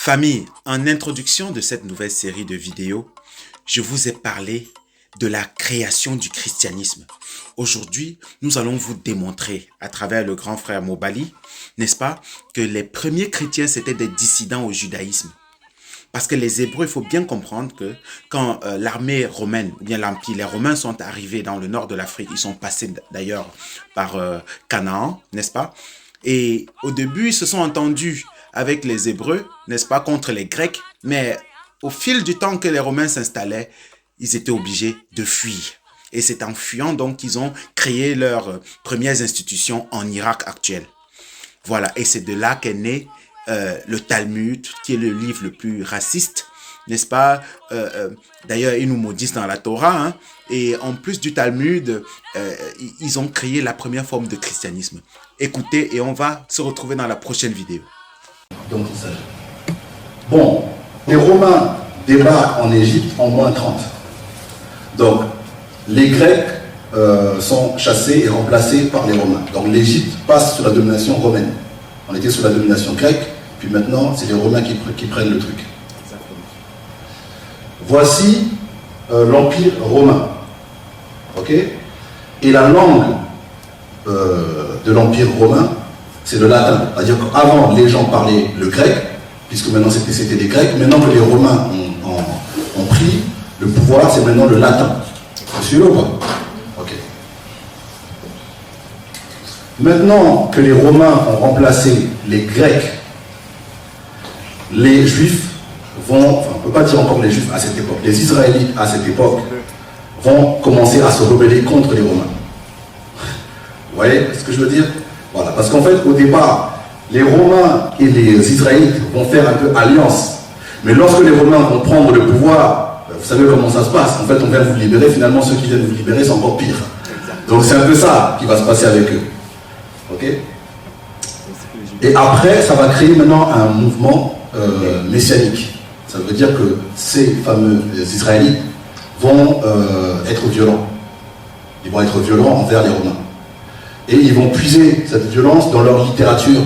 Famille, en introduction de cette nouvelle série de vidéos, je vous ai parlé de la création du christianisme. Aujourd'hui, nous allons vous démontrer à travers le grand frère Mobali, n'est-ce pas, que les premiers chrétiens c'était des dissidents au judaïsme. Parce que les Hébreux, il faut bien comprendre que quand l'armée romaine, ou bien l'Empire, les Romains sont arrivés dans le nord de l'Afrique, ils sont passés d'ailleurs par Canaan, n'est-ce pas? Et au début, ils se sont entendus avec les Hébreux, n'est-ce pas, contre les Grecs, mais au fil du temps que les Romains s'installaient, ils étaient obligés de fuir. Et c'est en fuyant donc qu'ils ont créé leurs premières institutions en Irak actuel. Voilà, et c'est de là qu'est né le Talmud, qui est le livre le plus raciste, n'est-ce pas? D'ailleurs, ils nous maudissent dans la Torah, hein? Et en plus du Talmud, ils ont créé la première forme de christianisme. Écoutez, et on va se retrouver dans la prochaine vidéo. Donc il s'agit. Bon, les Romains débarquent en Égypte en moins 30. Donc, les Grecs sont chassés et remplacés par les Romains. Donc l'Égypte passe sous la domination romaine. On était sous la domination grecque, puis maintenant c'est les Romains qui prennent le truc. Voici l'Empire romain. Ok? Et la langue de l'Empire romain, c'est le latin. C'est-à-dire qu'avant les gens parlaient le grec, puisque maintenant c'était des Grecs. Maintenant que les Romains ont pris le pouvoir, c'est maintenant le latin. Vous suivez ou pas? Ok. Maintenant que les Romains ont remplacé les Grecs, les Juifs vont, enfin on ne peut pas dire encore les Juifs à cette époque, les Israélites à cette époque vont commencer à se rebeller contre les Romains. Vous voyez ce que je veux dire? Voilà, parce qu'en fait, au départ, les Romains et les Israélites vont faire un peu alliance. Mais lorsque les Romains vont prendre le pouvoir, vous savez comment ça se passe. En fait, on vient vous libérer, finalement, ceux qui viennent vous libérer, c'est encore pire. Donc c'est un peu ça qui va se passer avec eux. Ok? Et après, ça va créer maintenant un mouvement messianique. Ça veut dire que ces fameux Israélites vont être violents. Ils vont être violents envers les Romains. Et ils vont puiser cette violence dans leur littérature,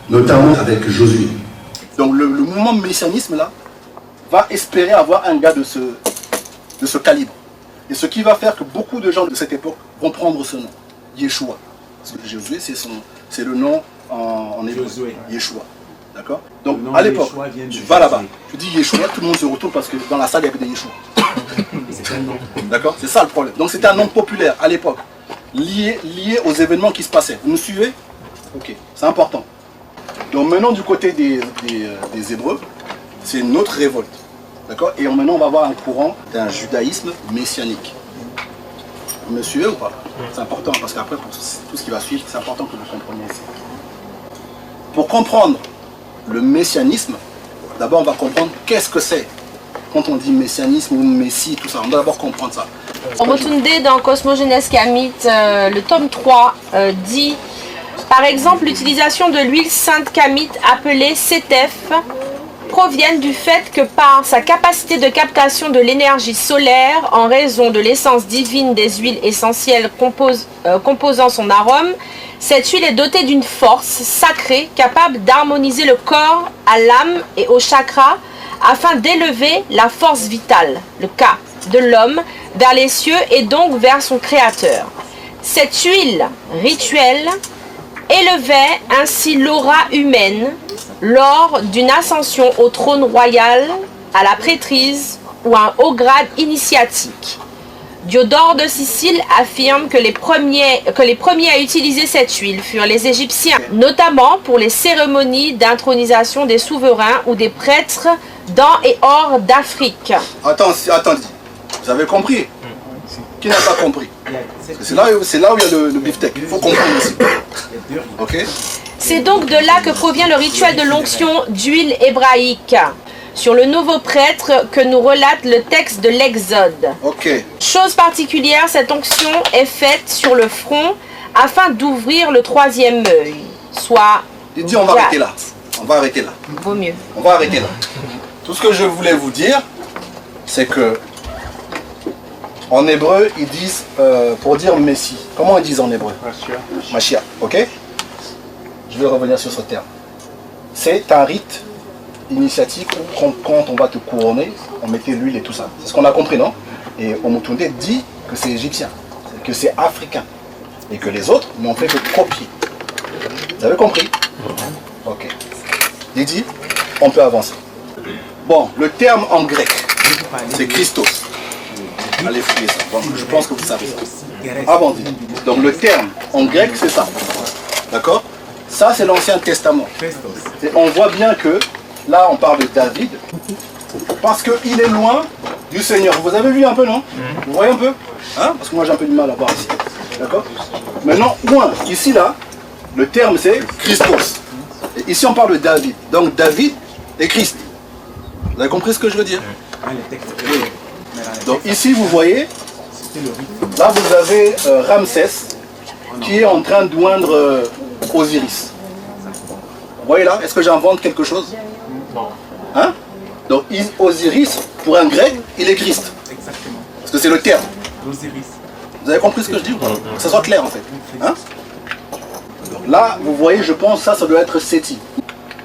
notamment avec Josué. Donc le mouvement messianisme là va espérer avoir un gars de ce calibre. Et ce qui va faire que beaucoup de gens de cette époque vont prendre ce nom, Yeshua. Parce que Josué, c'est le nom en hébreu, Yeshua. D'accord? Donc à l'époque, tu vas là-bas, tu dis Yeshua, tout le monde se retourne parce que dans la salle il y avait des Yeshua. D'accord? C'est ça le problème. Donc c'était un nom populaire à l'époque. Lié aux événements qui se passaient. Vous me suivez? Ok, c'est important. Donc maintenant du côté des Hébreux, c'est une autre révolte. D'accord? Et maintenant on va avoir un courant d'un judaïsme messianique. Vous me suivez ou pas? C'est important parce qu'après pour tout ce qui va suivre, c'est important que vous compreniez ça. Pour comprendre le messianisme, d'abord on va comprendre qu'est-ce que c'est. Quand on dit messianisme ou messie, tout ça, on doit d'abord comprendre ça. Rotunde dans Cosmogenes Kamit, le tome 3, dit par exemple l'utilisation de l'huile sainte Kamit appelée Setef proviennent du fait que par sa capacité de captation de l'énergie solaire en raison de l'essence divine des huiles essentielles composant son arôme, cette huile est dotée d'une force sacrée capable d'harmoniser le corps à l'âme et au chakra afin d'élever la force vitale, le Ka, de l'homme vers les cieux et donc vers son créateur. Cette huile rituelle élevait ainsi l'aura humaine lors d'une ascension au trône royal, à la prêtrise ou à un haut grade initiatique. Diodore de Sicile affirme que les premiers à utiliser cette huile furent les Égyptiens, notamment pour les cérémonies d'intronisation des souverains ou des prêtres dans et hors d'Afrique. Attendez, vous avez compris? Qui n'a pas compris? C'est là où il y a le beefsteak, il faut comprendre aussi. Ok? C'est donc de là que provient le rituel de l'onction d'huile hébraïque sur le nouveau prêtre que nous relate le texte de l'Exode. Ok. Chose particulière, cette onction est faite sur le front afin d'ouvrir le troisième œil, soit... Il dit on va arrêter là. On va arrêter là. Vaut mieux. On va arrêter là. Tout ce que je voulais vous dire, c'est que en hébreu, ils disent, pour dire Messie, comment ils disent en hébreu? Mashiach, ok? Je vais revenir sur ce terme. C'est un rite initiatique où quand on va te couronner, on mettait l'huile et tout ça. C'est ce qu'on a compris, non? Et Omotunde dit que c'est égyptien, que c'est africain. Et que les autres n'ont fait que copier. Vous avez compris? Ok. Didi, on peut avancer. Bon, le terme en grec, c'est Christos. Allez fouiller ça. Bon, je pense que vous savez ça. Avant de dire. Donc le terme en grec, c'est ça. D'accord? Ça, c'est l'Ancien Testament. Et on voit bien que, là, on parle de David, parce qu'il est loin du Seigneur. Vous avez vu un peu, non? Vous voyez un peu? Hein? Parce que moi, j'ai un peu du mal à voir ici. D'accord? Maintenant, loin. Ici, là, le terme, c'est Christos. Et ici, on parle de David. Donc, David et Christ. Vous avez compris ce que je veux dire? Oui. Donc, ici, vous voyez, là, vous avez Ramsès qui est en train de oindre Osiris. Vous voyez là? Est-ce que j'invente quelque chose? Non. Hein? Donc Osiris, pour un grec, il est Christ. Exactement. Parce que c'est le terme. L'Osiris. Vous avez compris ce que je dis ou pas? Que ça soit clair en fait. Hein? Donc là, vous voyez, je pense ça doit être Séti.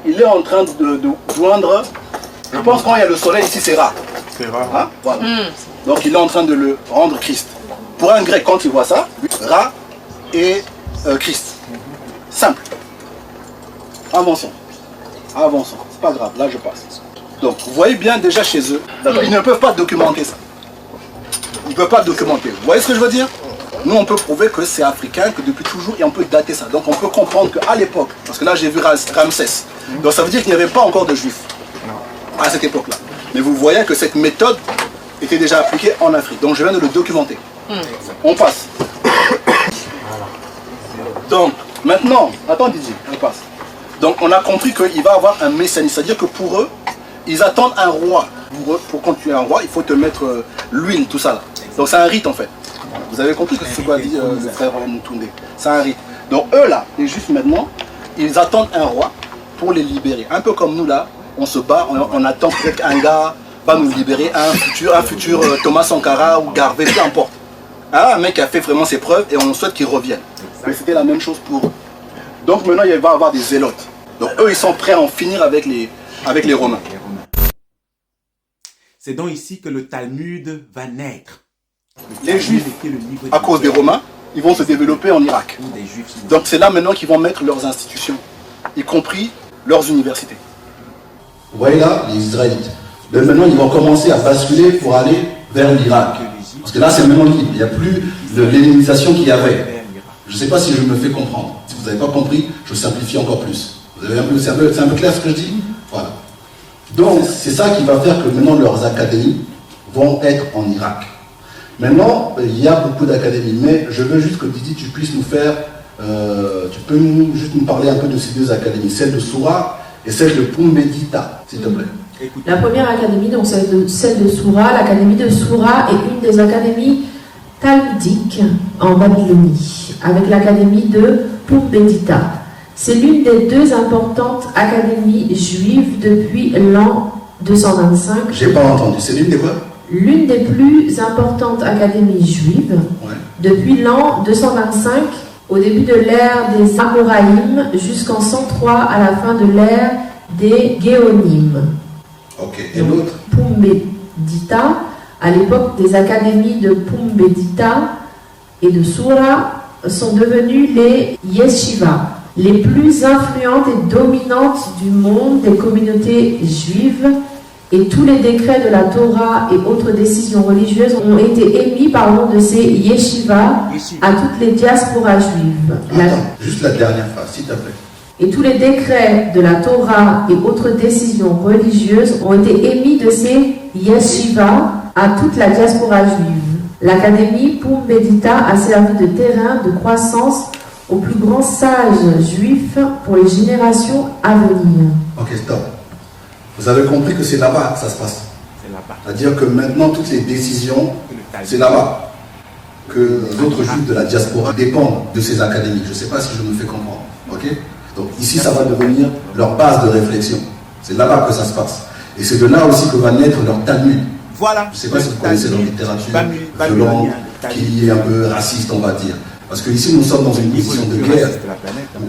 Il est en train de joindre. Je pense quand il y a le soleil ici, c'est Ra. C'est Ra. Hein? Voilà. Donc il est en train de le rendre Christ. Pour un grec, quand il voit ça, Ra et Christ. Simple. Avançons. Avançons. C'est pas grave, là je passe. Donc, vous voyez bien déjà chez eux, ils ne peuvent pas documenter ça. Ils ne peuvent pas documenter. Vous voyez ce que je veux dire? Nous, on peut prouver que c'est africain, que depuis toujours, et on peut dater ça. Donc, on peut comprendre qu'à l'époque, parce que là, j'ai vu Ramsès. Donc, ça veut dire qu'il n'y avait pas encore de juifs à cette époque-là. Mais vous voyez que cette méthode était déjà appliquée en Afrique. Donc, je viens de le documenter. On passe. Donc, maintenant, attends Didier, on passe. Donc on a compris qu'il va avoir un messianisme, c'est-à-dire que pour eux, ils attendent un roi. Pour quand tu es un roi, il faut te mettre l'huile, tout ça là. Donc c'est un rite en fait. Vous avez compris que c'est ce qu'a dit le frère Mutunde. C'est un rite. Donc eux là, et juste maintenant, ils attendent un roi pour les libérer. Un peu comme nous là, on se bat, on attend peut-être qu'un gars va nous libérer, un futur Thomas Sankara ou Garvey, peu importe. Un mec qui a fait vraiment ses preuves et on souhaite qu'il revienne. Mais c'était la même chose pour eux. Donc maintenant, il va y avoir des zélotes. Donc eux, ils sont prêts à en finir avec les Romains. C'est donc ici que le Talmud va naître. Les Juifs, à cause des Romains, ils vont se développer en Irak. Donc c'est là maintenant qu'ils vont mettre leurs institutions, y compris leurs universités. Vous voyez là, les Israélites. Mais maintenant, ils vont commencer à basculer pour aller vers l'Irak. Parce que là, c'est maintenant libre. Il n'y a plus de l'hellénisation qu'il y avait. Je ne sais pas si je me fais comprendre. Si vous n'avez pas compris, je simplifie encore plus. Vous avez c'est un peu clair ce que je dis? Voilà. Donc, c'est ça qui va faire que maintenant leurs académies vont être en Irak. Maintenant, il y a beaucoup d'académies, mais je veux juste que Didi, tu puisses nous faire, tu peux juste nous parler un peu de ces deux académies, celle de Soura et celle de Pumbedita, s'il te plaît. La première académie, donc celle de Soura, l'académie de Soura est une des académies talmudiques en Babylonie, avec l'académie de Pumbedita. C'est l'une des deux importantes académies juives depuis l'an 225. J'ai pas entendu, c'est l'une des quoi? L'une des plus importantes académies juives depuis l'an 225, au début de l'ère des Amoraïm, jusqu'en 103 à la fin de l'ère des Géonim. Ok, et l'autre? Pumbedita, à l'époque des académies de Pumbedita et de Soura, sont devenues les yeshivas, les plus influentes et dominantes du monde des communautés juives, et tous les décrets de la Torah et autres décisions religieuses ont été émis par nom de ces yeshivas à toutes les diasporas juives. Attends, juste la dernière phrase, s'il te plaît. Et tous les décrets de la Torah et autres décisions religieuses ont été émis de ces yeshivas à toute la diaspora juive. L'académie Pumbedita a servi de terrain de croissance aux plus grands sages juifs pour les générations à venir. Ok, stop. Vous avez compris que c'est là-bas que ça se passe. C'est là-bas. C'est-à-dire que maintenant, toutes les décisions, c'est là-bas. Que les autres juifs de la diaspora dépendent de ces académies. Je ne sais pas si je me fais comprendre. Ok? Donc ici, ça va devenir leur base de réflexion. C'est là-bas que ça se passe. Et c'est de là aussi que va naître leur Talmud. Voilà. Je ne sais pas si vous connaissez leur littérature violente, qui est un peu raciste, on va dire. Parce que ici, nous sommes dans une position de guerre.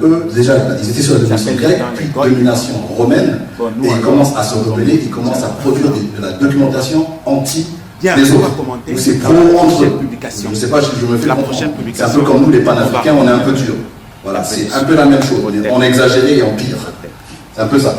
Eux, déjà, ils étaient sur la domination grecque, puis domination romaine, et ils commencent à se rebeller, ils commencent à produire de la documentation anti les autres. Ou c'est pro entre eux. Je ne sais pas, je me fais comprendre. C'est un peu comme nous, les panafricains, on est un peu durs. Voilà, c'est un peu la même chose. On est exagéré et on pire. C'est un peu ça.